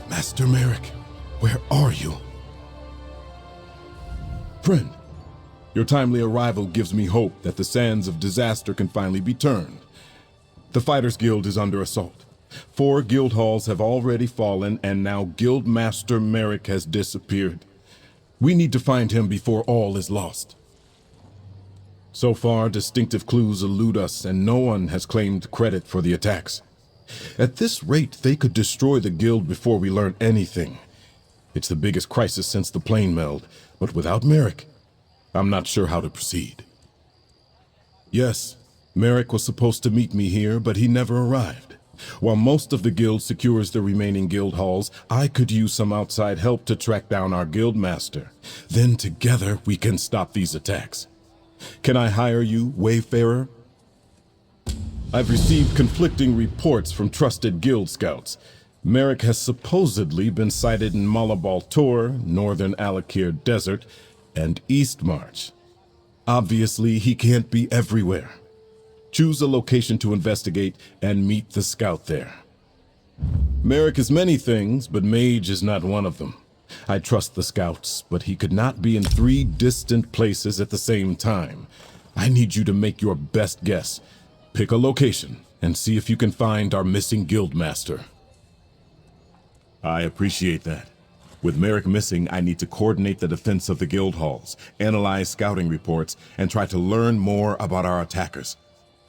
Master Merrick, where are you? Friend, your timely arrival gives me hope that the sands of disaster can finally be turned. The Fighters Guild is under assault. 4 guild halls have already fallen, and now Guildmaster Merrick has disappeared. We need to find him before all is lost. So far, distinctive clues elude us, and no one has claimed credit for the attacks. At this rate, they could destroy the guild before we learn anything. It's the biggest crisis since the plane meld, but without Merrick, I'm not sure how to proceed. Yes, Merrick was supposed to meet me here, but he never arrived. While most of the guild secures the remaining guild halls, I could use some outside help to track down our guild master. Then together we can stop these attacks. Can I hire you, Wayfarer? I've received conflicting reports from trusted guild scouts. Merrick has supposedly been sighted in Malabal Tor, Northern Alakir Desert, and East March. Obviously, he can't be everywhere. Choose a location to investigate and meet the scout there. Merrick is many things, but Mage is not one of them. I trust the scouts, but he could not be in 3 distant places at the same time. I need you to make your best guess. Pick a location and see if you can find our missing guildmaster. I appreciate that. With Merrick missing, I need to coordinate the defense of the guild halls, analyze scouting reports, and try to learn more about our attackers.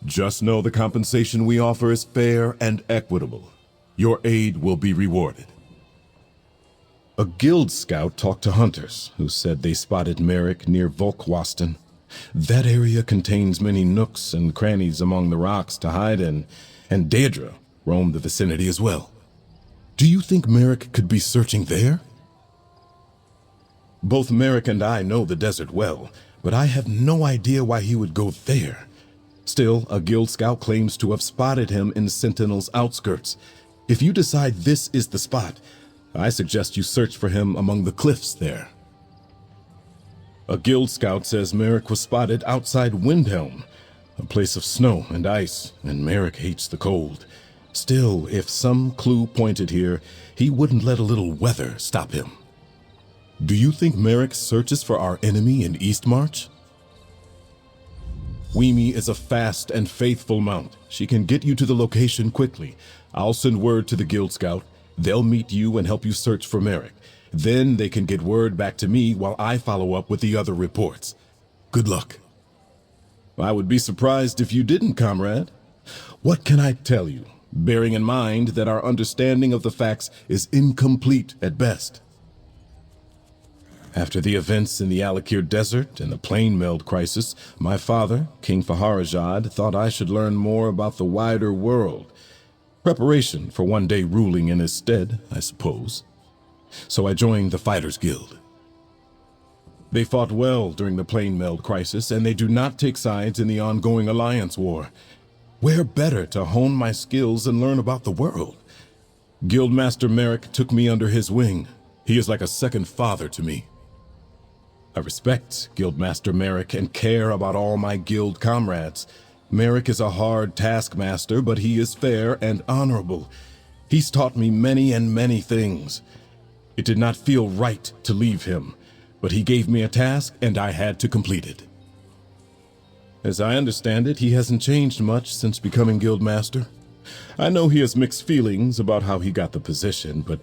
Just know the compensation we offer is fair and equitable. Your aid will be rewarded. A guild scout talked to hunters who said they spotted Merrick near Volkwaston. That area contains many nooks and crannies among the rocks to hide in, and Deirdre roamed the vicinity as well. Do you think Merrick could be searching there? Both Merrick and I know the desert well, but I have no idea why he would go there. Still, a guild scout claims to have spotted him in Sentinel's outskirts. If you decide this is the spot, I suggest you search for him among the cliffs there. A guild scout says Merrick was spotted outside Windhelm, a place of snow and ice, and Merrick hates the cold. Still, if some clue pointed here, he wouldn't let a little weather stop him. Do you think Merrick searches for our enemy in Eastmarch? Weemy is a fast and faithful mount. She can get you to the location quickly. I'll send word to the guild scout. They'll meet you and help you search for Merrick. Then they can get word back to me while I follow up with the other reports. Good luck. I would be surprised if you didn't, comrade. What can I tell you, bearing in mind that our understanding of the facts is incomplete at best? After the events in the Alakir Desert and the plane meld crisis, my father, King Faharajad, thought I should learn more about the wider world. Preparation for one day ruling in his stead, I suppose. So I joined the Fighters Guild. They fought well during the plane meld crisis, and they do not take sides in the ongoing alliance war. Where better to hone my skills and learn about the world? Guildmaster Merrick took me under his wing. He is like a second father to me. I respect Guildmaster Merrick and care about all my guild comrades. Merrick is a hard taskmaster, but he is fair and honorable. He's taught me many and many things. It did not feel right to leave him, but he gave me a task and I had to complete it. As I understand it, he hasn't changed much since becoming Guildmaster. I know he has mixed feelings about how he got the position, but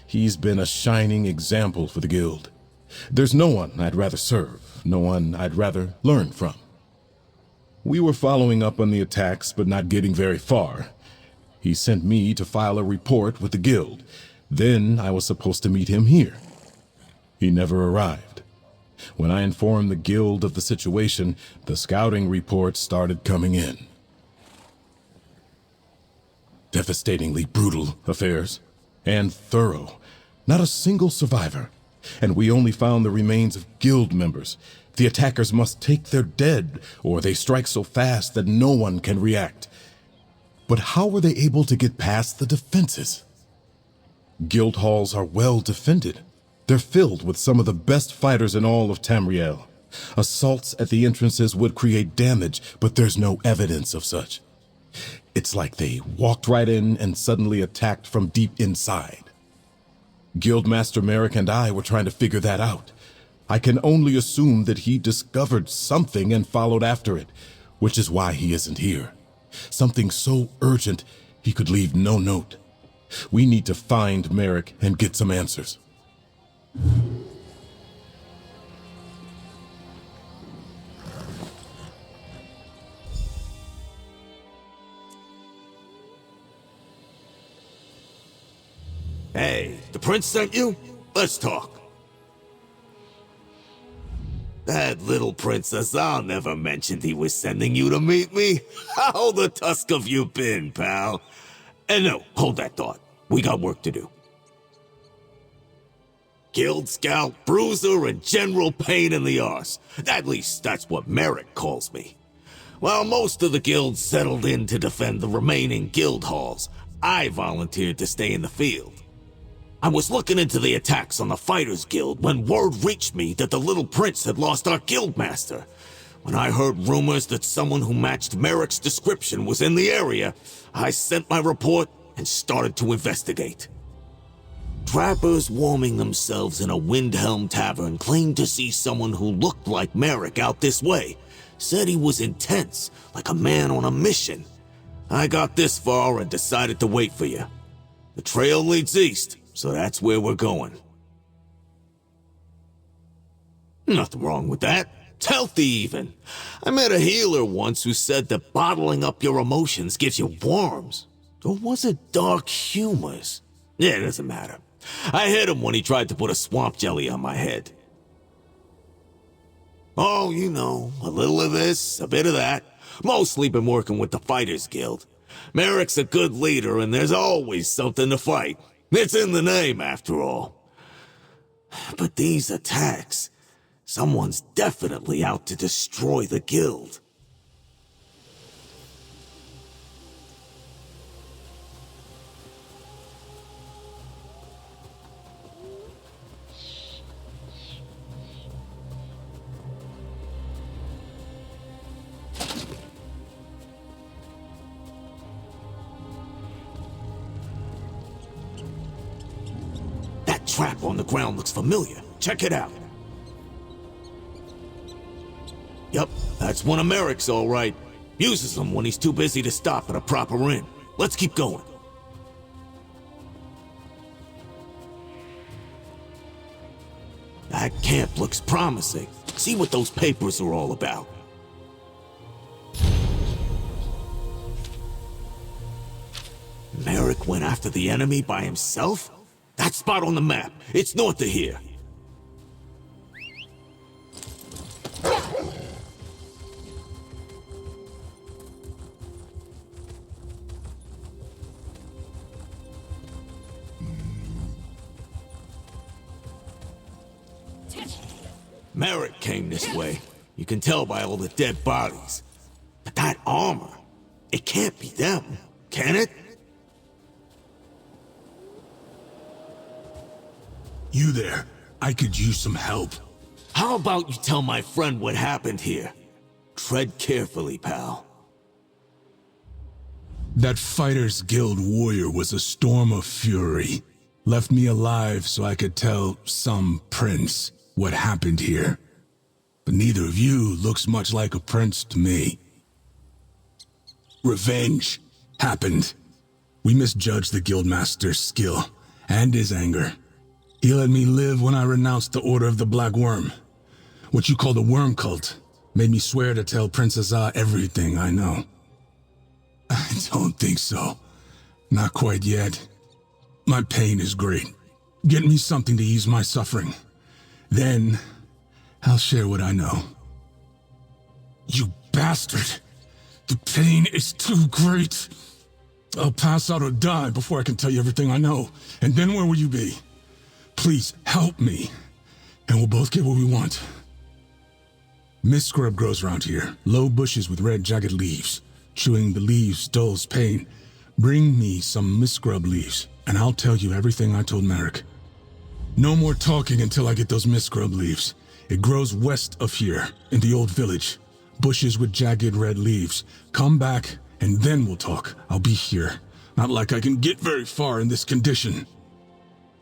he's been a shining example for the Guild. There's no one I'd rather serve, no one I'd rather learn from. We were following up on the attacks, but not getting very far. He sent me to file a report with the Guild. Then I was supposed to meet him here. He never arrived. When I informed the Guild of the situation, the scouting reports started coming in. Devastatingly brutal affairs, and thorough. Not a single survivor. And we only found the remains of guild members. The attackers must take their dead, or they strike so fast that no one can react. But how were they able to get past the defenses? Guild halls are well defended. They're filled with some of the best fighters in all of Tamriel. Assaults at the entrances would create damage, but there's no evidence of such. It's like they walked right in and suddenly attacked from deep inside. Guildmaster Merrick and I were trying to figure that out. I can only assume that he discovered something and followed after it, which is why he isn't here. Something so urgent, he could leave no note. We need to find Merrick and get some answers. Hey, the prince sent you? Let's talk. That little Princess Azar never mentioned he was sending you to meet me. How the tusk have you been, pal? And no, hold that thought. We got work to do. Guild Scout, Bruiser, and General Pain in the Arse. At least that's what Merrick calls me. While most of the guilds settled in to defend the remaining guild halls, I volunteered to stay in the field. I was looking into the attacks on the Fighters Guild when word reached me that the little prince had lost our guildmaster. When I heard rumors that someone who matched Merrick's description was in the area, I sent my report and started to investigate. Trappers warming themselves in a Windhelm tavern claimed to see someone who looked like Merrick out this way. Said he was intense, like a man on a mission. I got this far and decided to wait for you. The trail leads east, so that's where we're going. Nothing wrong with that. It's healthy even. I met a healer once who said that bottling up your emotions gives you worms. Or was it dark humors? Yeah, it doesn't matter. I hit him when he tried to put a swamp jelly on my head. Oh, you know, a little of this, a bit of that. Mostly been working with the Fighters Guild. Merrick's a good leader and there's always something to fight. It's in the name, after all. But these attacks, someone's definitely out to destroy the guild. Trap on the ground looks familiar. Check it out. Yep, that's one of Merrick's, all right. Uses them when he's too busy to stop at a proper inn. Let's keep going. That camp looks promising. See what those papers are all about. Merrick went after the enemy by himself? That spot on the map. It's north of here. Merrick came this way. You can tell by all the dead bodies. But that armor, it can't be them, can it? You there. I could use some help. How about you tell my friend what happened here? Tread carefully, pal. That Fighters Guild warrior was a storm of fury. Left me alive so I could tell some prince what happened here. But neither of you looks much like a prince to me. Revenge happened. We misjudged the guildmaster's skill and his anger. He let me live when I renounced the Order of the Black Worm. What you call the Worm Cult made me swear to tell Princess Azar everything I know. I don't think so. Not quite yet. My pain is great. Get me something to ease my suffering. Then, I'll share what I know. You bastard! The pain is too great. I'll pass out or die before I can tell you everything I know. And then where will you be? Please, help me, and we'll both get what we want. Mist scrub grows around here, low bushes with red jagged leaves. Chewing the leaves dulls pain. Bring me some mist scrub leaves, and I'll tell you everything I told Merrick. No more talking until I get those mist scrub leaves. It grows west of here, in the old village. Bushes with jagged red leaves. Come back, and then we'll talk. I'll be here. Not like I can get very far in this condition.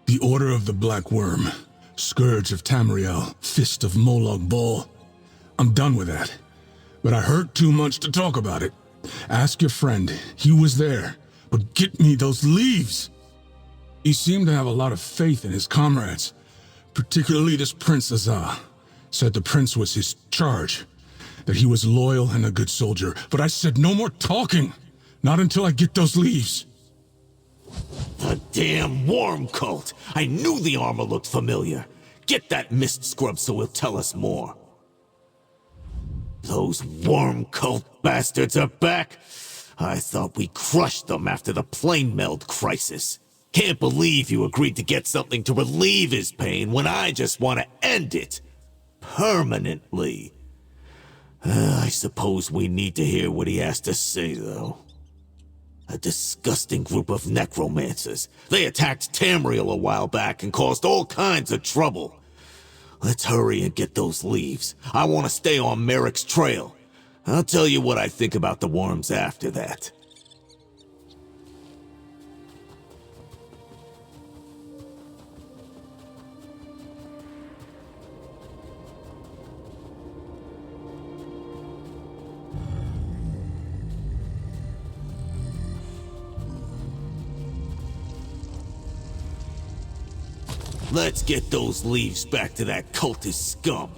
The Order of the Black Worm, Scourge of Tamriel, Fist of Moloch Ball. I'm done with that. But I hurt too much to talk about it. Ask your friend. He was there. But get me those leaves! He seemed to have a lot of faith in his comrades, particularly this Prince Azar. Said the prince was his charge, that he was loyal and a good soldier. But I said no more talking. Not until I get those leaves. The damn worm cult! I knew the armor looked familiar. Get that mist scrub so he'll tell us more. Those worm cult bastards are back. I thought we crushed them after the plane meld crisis. Can't believe you agreed to get something to relieve his pain when I just want to end it. Permanently. I suppose we need to hear what he has to say, though. A disgusting group of necromancers. They attacked Tamriel a while back and caused all kinds of trouble. Let's hurry and get those leaves. I want to stay on Merrick's trail. I'll tell you what I think about the worms after that. Let's get those leaves back to that cultist scum.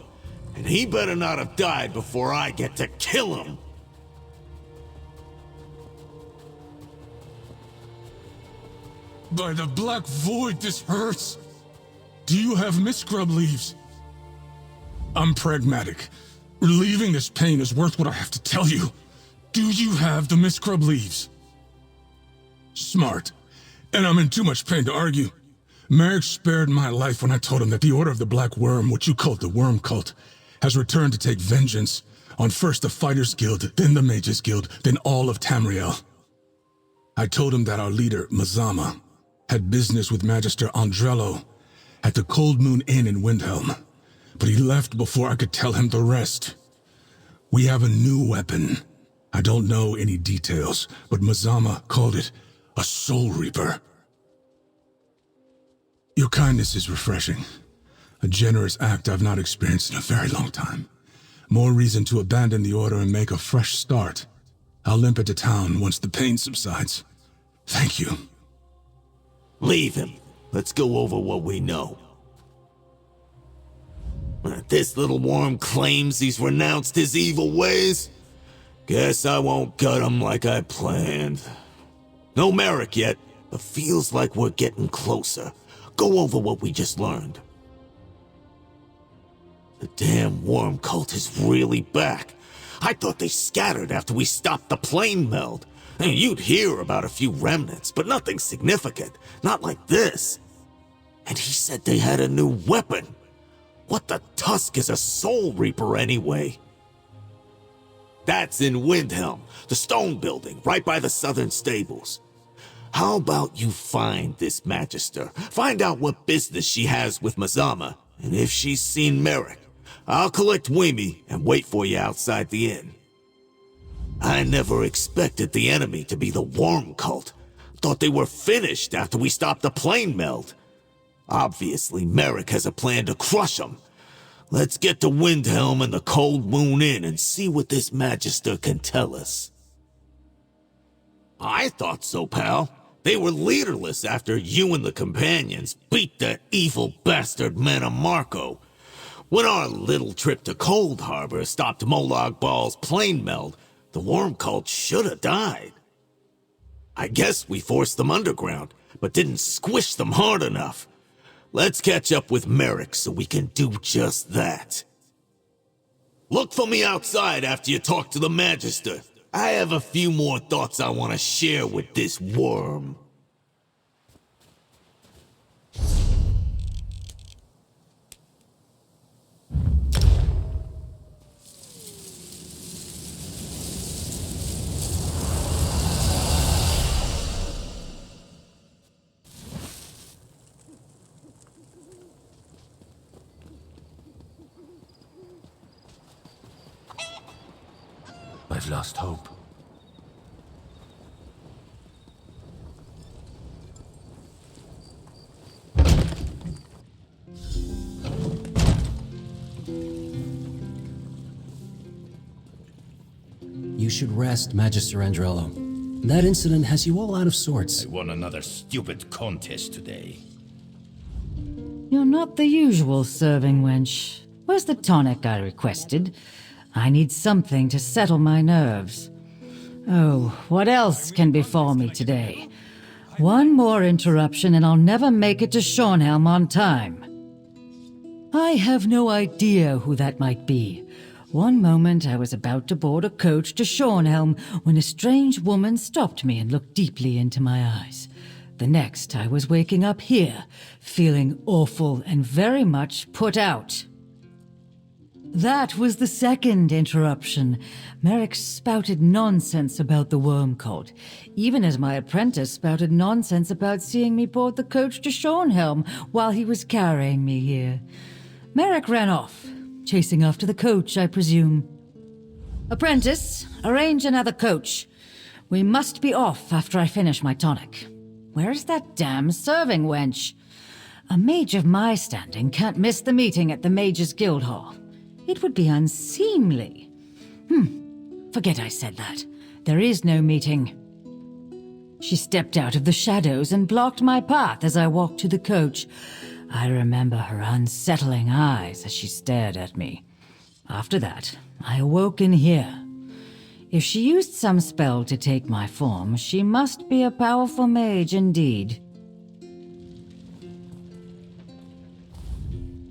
And he better not have died before I get to kill him. By the Black Void, this hurts. Do you have misgrub leaves? I'm pragmatic. Relieving this pain is worth what I have to tell you. Do you have the misgrub leaves? Smart. And I'm in too much pain to argue. Merrick spared my life when I told him that the Order of the Black Worm, what you called the Worm Cult, has returned to take vengeance on first the Fighters Guild, then the Mages Guild, then all of Tamriel. I told him that our leader, Mazama, had business with Magister Andrello at the Cold Moon Inn in Windhelm, but he left before I could tell him the rest. We have a new weapon. I don't know any details, but Mazama called it a Soul Reaper. Your kindness is refreshing. A generous act I've not experienced in a very long time. More reason to abandon the Order and make a fresh start. I'll limp into town once the pain subsides. Thank you. Leave him. Let's go over what we know. This little worm claims he's renounced his evil ways. Guess I won't gut him like I planned. No Merrick yet, but feels like we're getting closer. Go over what we just learned. The damn worm cult is really back. I thought they scattered after we stopped the plane meld. And you'd hear about a few remnants, but nothing significant. Not like this. And he said they had a new weapon. What the tusk is a Soul Reaper anyway? That's in Windhelm, the stone building, right by the southern stables. How about you find this Magister, find out what business she has with Mazama, and if she's seen Merrick, I'll collect Wimi and wait for you outside the inn. I never expected the enemy to be the Worm Cult. Thought they were finished after we stopped the plane meld. Obviously, Merrick has a plan to crush them. Let's get to Windhelm and the Cold Moon Inn and see what this Magister can tell us. I thought so, pal. They were leaderless after you and the companions beat the evil bastard men of Marco. When our little trip to Cold Harbor stopped Moloch Ball's plane meld, the Worm Cult should have died. I guess we forced them underground, but didn't squish them hard enough. Let's catch up with Merrick so we can do just that. Look for me outside after you talk to the Magister. I have a few more thoughts I want to share with this worm. I've lost hope. You should rest, Magister Andrello. That incident has you all out of sorts. I won another stupid contest today. You're not the usual serving wench. Where's the tonic I requested? I need something to settle my nerves. Oh, what else can befall me today? One more interruption and I'll never make it to Shornhelm on time. I have no idea who that might be. One moment I was about to board a coach to Shornhelm when a strange woman stopped me and looked deeply into my eyes. The next I was waking up here, feeling awful and very much put out. That was the second interruption. Merrick spouted nonsense about the worm cult, even as my apprentice spouted nonsense about seeing me board the coach to Shornhelm while he was carrying me here. Merrick ran off, chasing after the coach, I presume. Apprentice, arrange another coach. We must be off after I finish my tonic. Where's that damn serving wench? A mage of my standing can't miss the meeting at the Mage's Guild Hall. It would be unseemly. Forget I said that. There is no meeting. She stepped out of the shadows and blocked my path as I walked to the coach. I remember her unsettling eyes as she stared at me. After that, I awoke in here. If she used some spell to take my form, she must be a powerful mage indeed.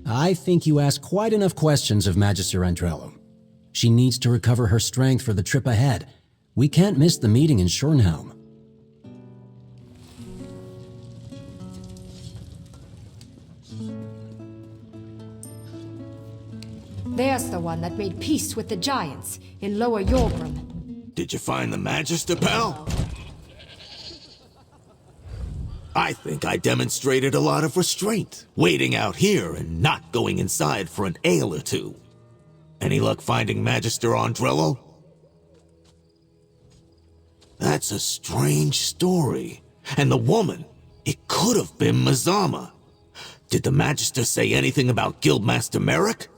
I think you asked quite enough questions of Magister Andrello. She needs to recover her strength for the trip ahead. We can't miss the meeting in Shornhelm. There's the one that made peace with the giants in Lower Yorgrim. Did you find the Magister, pal? I think I demonstrated a lot of restraint, waiting out here and not going inside for an ale or two. Any luck finding Magister Andrello? That's a strange story. And the woman, it could have been Mazama. Did the Magister say anything about Guildmaster Merrick?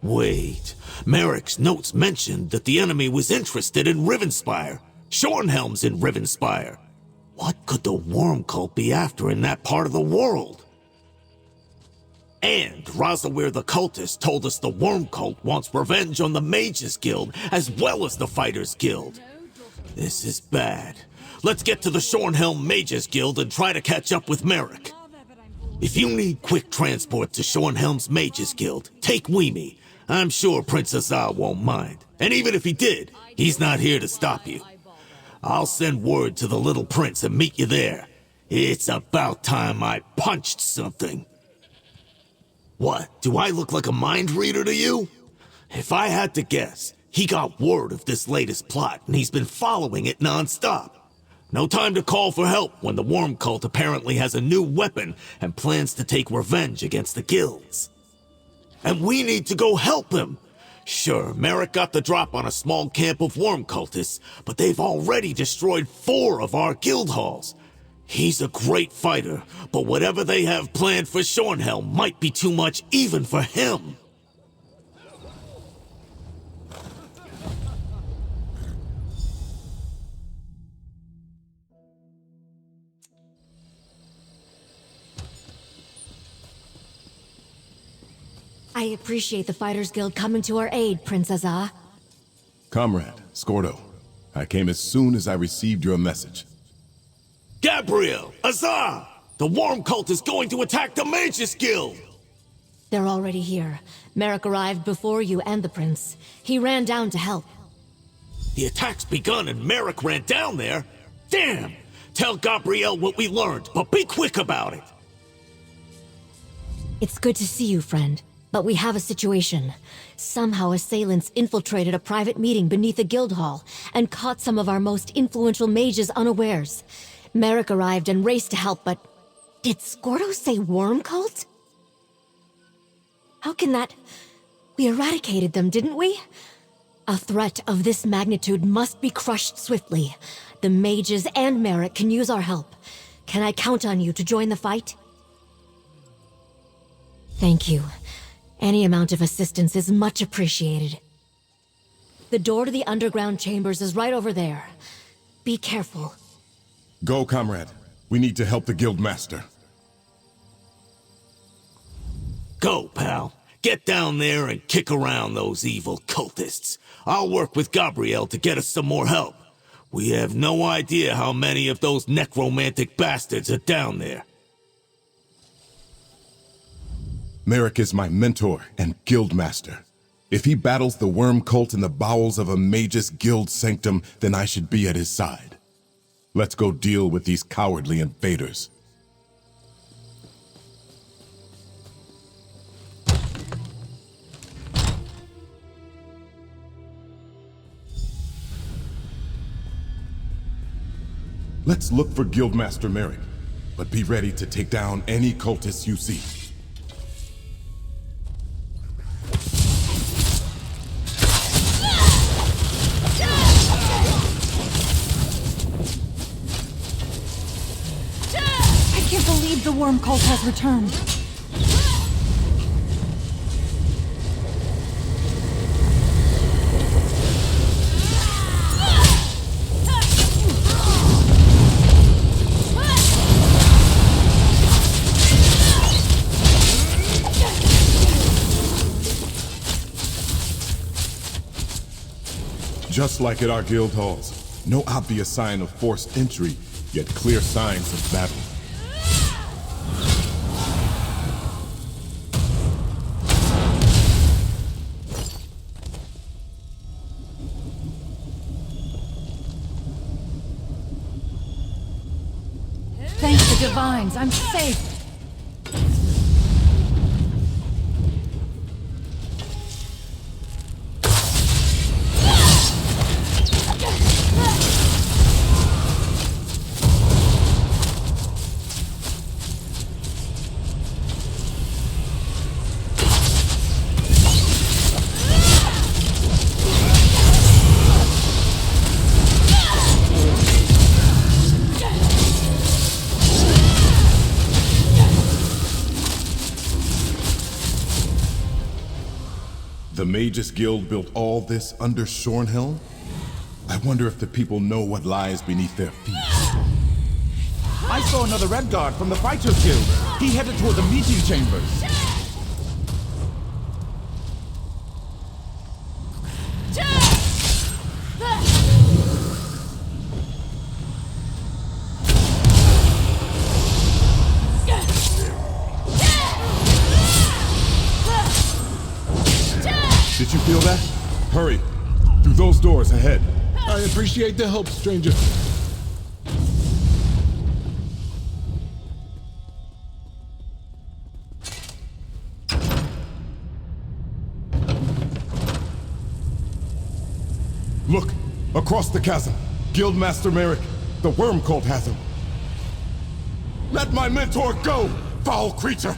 Wait, Merrick's notes mentioned that the enemy was interested in Rivenspire. Shornhelm's in Rivenspire. What could the worm cult be after in that part of the world? And Razawir the cultist told us the worm cult wants revenge on the Mages Guild as well as the Fighters Guild. This is bad. Let's get to the Shornhelm Mages Guild and try to catch up with Merrick. If you need quick transport to Shornhelm's Mages Guild, take Weemy. I'm sure Prince Azar won't mind. And even if he did, he's not here to stop you. I'll send word to the little prince and meet you there. It's about time I punched something. What, do I look like a mind reader to you? If I had to guess, he got word of this latest plot and he's been following it nonstop. No time to call for help when the worm cult apparently has a new weapon and plans to take revenge against the guilds. And we need to go help him. Sure, Merrick got the drop on a small camp of worm cultists, but they've already destroyed 4 of our guild halls. He's a great fighter, but whatever they have planned for Shornhelm might be too much even for him. I appreciate the Fighters Guild coming to our aid, Prince Azar. Comrade, Scordo, I came as soon as I received your message. Gabriel! Azar! The worm cult is going to attack the Mages Guild! They're already here. Merrick arrived before you and the prince. He ran down to help. The attack's begun and Merrick ran down there? Damn! Tell Gabriel what we learned, but be quick about it! It's good to see you, friend. But we have a situation. Somehow assailants infiltrated a private meeting beneath the guild hall and caught some of our most influential mages unawares. Merrick arrived and raced to help, but... Did Scordo say worm cult? How can that... We eradicated them, didn't we? A threat of this magnitude must be crushed swiftly. The mages and Merrick can use our help. Can I count on you to join the fight? Thank you. Any amount of assistance is much appreciated. The door to the underground chambers is right over there. Be careful. Go, comrade. We need to help the Guildmaster. Go, pal. Get down there and kick around those evil cultists. I'll work with Gabrielle to get us some more help. We have no idea how many of those necromantic bastards are down there. Merrick is my mentor and Guildmaster. If he battles the worm cult in the bowels of a mage's guild sanctum, then I should be at his side. Let's go deal with these cowardly invaders. Let's look for Guildmaster Merrick, but be ready to take down any cultists you see. I can't believe the worm cult has returned. Just like at our guild halls, no obvious sign of forced entry, yet clear signs of battle. Thank the divines, I'm safe. The Mages Guild built all this under Shornhelm? I wonder if the people know what lies beneath their feet. I saw another Red Guard from the Fighters Guild. He headed toward the meeting chambers. Did you feel that? Hurry! Through those doors ahead. I appreciate the help, stranger. Look! Across the chasm! Guildmaster Merrick! The worm cult has him! Let my mentor go, foul creature!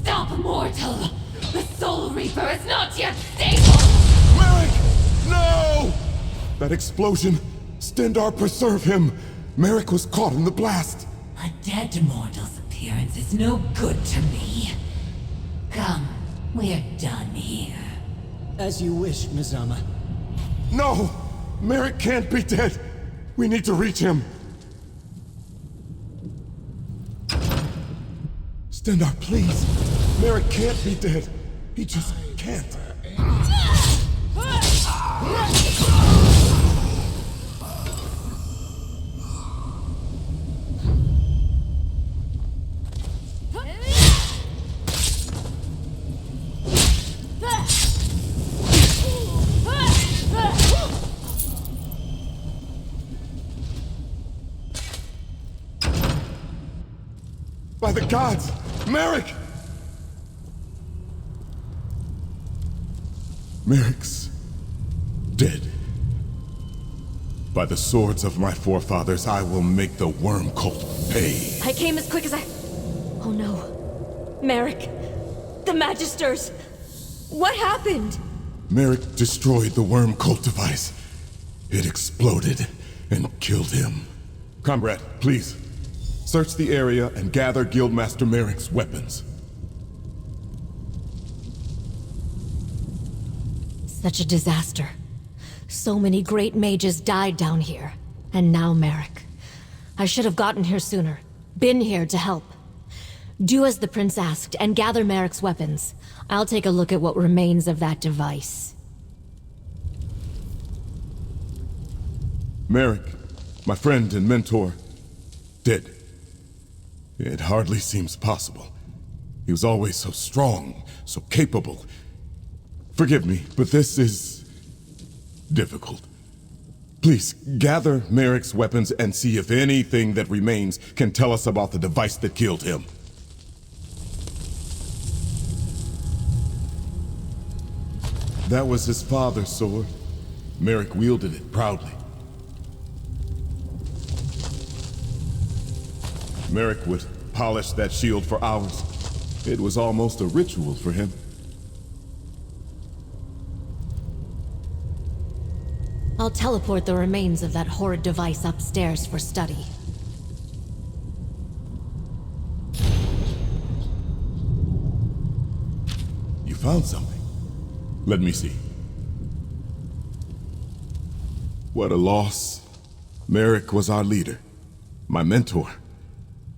Stop, mortal! The Soul Reaper is not yet stable! Merrick! No! That explosion! Stendar, preserve him! Merrick was caught in the blast! A dead mortal's appearance is no good to me. Come, we're done here. As you wish, Mizama. No! Merrick can't be dead! We need to reach him! Stendar, please! Merrick can't be dead! He just can't! By the gods! Merrick! Merrick's dead. By the swords of my forefathers, I will make the worm cult pay. I came as quick as I... Oh no. Merrick. The Magisters. What happened? Merrick destroyed the worm cult device. It exploded and killed him. Comrade, please. Search the area and gather Guildmaster Merrick's weapons. Such a disaster. So many great mages died down here. And now Merrick. I should have gotten here sooner. Been here to help. Do as the prince asked and gather Merrick's weapons. I'll take a look at what remains of that device. Merrick, my friend and mentor, dead. It hardly seems possible. He was always so strong, so capable. Forgive me, but this is difficult. Please, gather Merrick's weapons and see if anything that remains can tell us about the device that killed him. That was his father's sword. Merrick wielded it proudly. Merrick would polish that shield for hours. It was almost a ritual for him. I'll teleport the remains of that horrid device upstairs for study. You found something. Let me see. What a loss. Merrick was our leader, my mentor.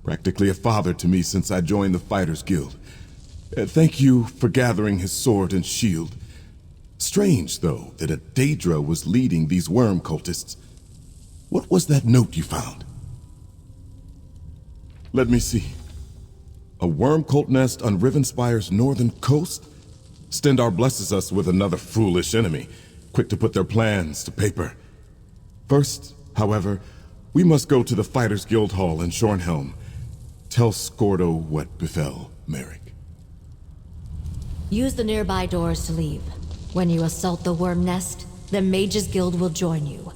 Practically a father to me since I joined the Fighters Guild. Thank you for gathering his sword and shield. Strange, though, that a Daedra was leading these worm cultists. What was that note you found? Let me see. A worm cult nest on Rivenspire's northern coast? Stendarr blesses us with another foolish enemy, quick to put their plans to paper. First, however, we must go to the Fighters Guild Hall in Shornhelm. Tell Scordo what befell Merrick. Use the nearby doors to leave. When you assault the worm nest, the Mages Guild will join you.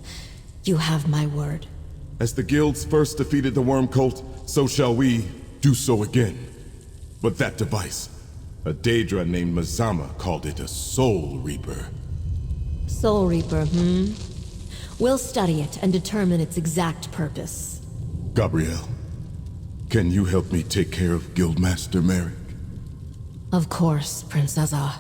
You have my word. As the guilds first defeated the worm cult, so shall we do so again. But that device, a Daedra named Mazama called it a Soul Reaper. Soul Reaper, We'll study it and determine its exact purpose. Gabrielle, can you help me take care of Guildmaster Merrick? Of course, Princessa.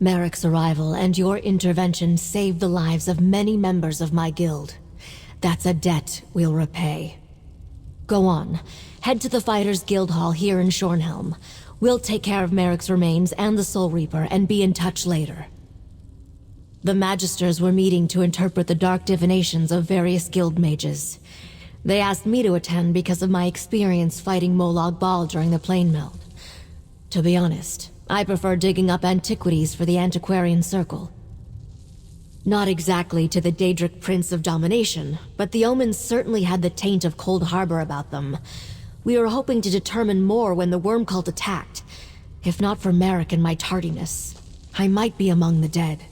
Merrick's arrival and your intervention saved the lives of many members of my guild. That's a debt we'll repay. Go on. Head to the Fighters Guild Hall here in Shornhelm. We'll take care of Merrick's remains and the Soul Reaper and be in touch later. The Magisters were meeting to interpret the dark divinations of various guild mages. They asked me to attend because of my experience fighting Molag Bal during the Plane Meld. To be honest, I prefer digging up antiquities for the Antiquarian Circle. Not exactly to the Daedric Prince of Domination, but the omens certainly had the taint of Cold Harbor about them. We were hoping to determine more when the worm cult attacked. If not for Merrick and my tardiness, I might be among the dead.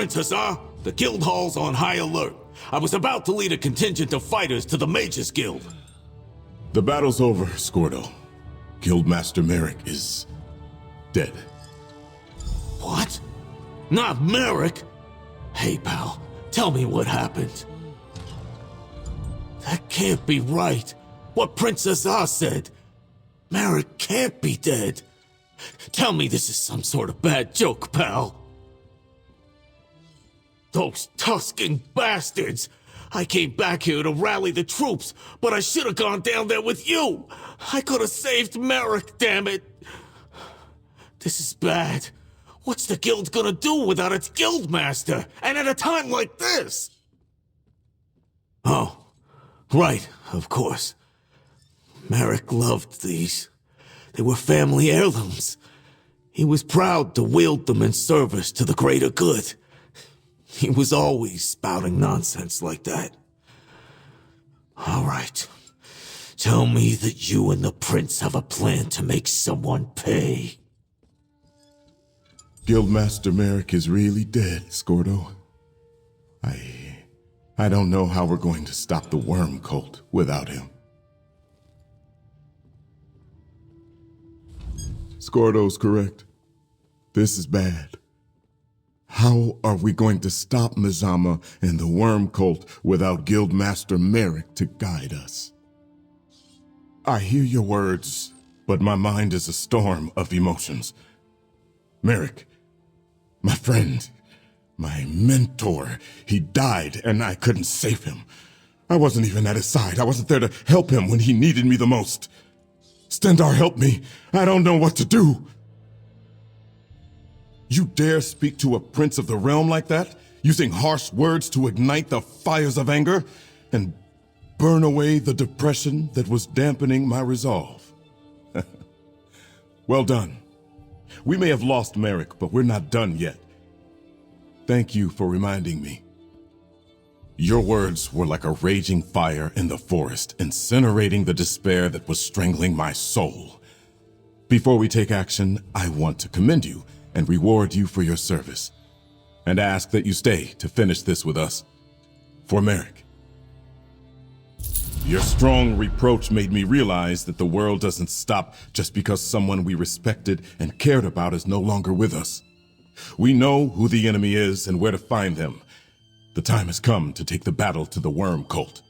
Princessa, the guild hall's on high alert. I was about to lead a contingent of fighters to the Mages Guild. The battle's over, Scordo. Guildmaster Merrick is dead. What? Not Merrick? Hey, pal, tell me what happened. That can't be right. What Princess Ah said. Merrick can't be dead. Tell me this is some sort of bad joke, pal. Those Tuscan bastards! I came back here to rally the troops, but I should have gone down there with you. I could have saved Merrick, damn it. This is bad. What's the guild gonna do without its guildmaster? And at a time like this? Oh, right, of course. Merrick loved these. They were family heirlooms. He was proud to wield them in service to the greater good. He was always spouting nonsense like that. All right. Tell me that you and the prince have a plan to make someone pay. Guildmaster Merrick is really dead, Scordo. I don't know how we're going to stop the worm cult without him. Scordo's correct. This is bad. How are we going to stop Mizama and the worm cult without Guildmaster Merrick to guide us? I hear your words, but my mind is a storm of emotions. Merrick, my friend, my mentor, he died and I couldn't save him. I wasn't even at his side. I wasn't there to help him when he needed me the most. Stendarr, help me. I don't know what to do. You dare speak to a prince of the realm like that? Using harsh words to ignite the fires of anger and burn away the depression that was dampening my resolve. Well done. We may have lost Merrick, but we're not done yet. Thank you for reminding me. Your words were like a raging fire in the forest, incinerating the despair that was strangling my soul. Before we take action, I want to commend you and reward you for your service, and ask that you stay to finish this with us. For Merrick. Your strong reproach made me realize that the world doesn't stop just because someone we respected and cared about is no longer with us. We know who the enemy is and where to find them. The time has come to take the battle to the worm cult.